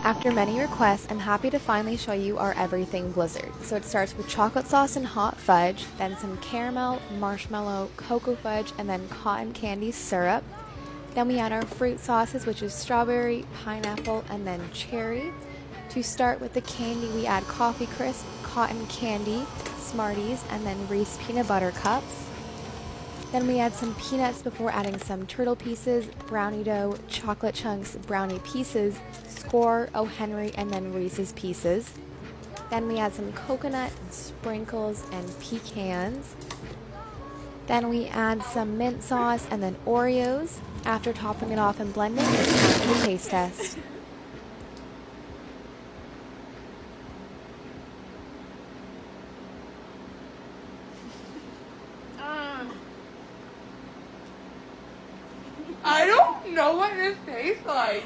After many requests, I'm happy to finally show you our everything blizzard. So it starts with chocolate sauce and hot fudge, then some caramel, marshmallow, cocoa fudge, and then cotton candy syrup. Then we add our fruit sauces, which is strawberry, pineapple, and then cherry. To start with the candy, we add coffee crisp, cotton candy, Smarties, and then Reese peanut butter cups. Then we add some peanuts before adding some turtle pieces, brownie dough, chocolate chunks, brownie pieces, score, O. Henry, and then Reese's pieces. Then we add some coconut, sprinkles, and pecans. Then we add some mint sauce and then Oreos. After topping it off and blending, it's time for the taste test. I don't know what this tastes like.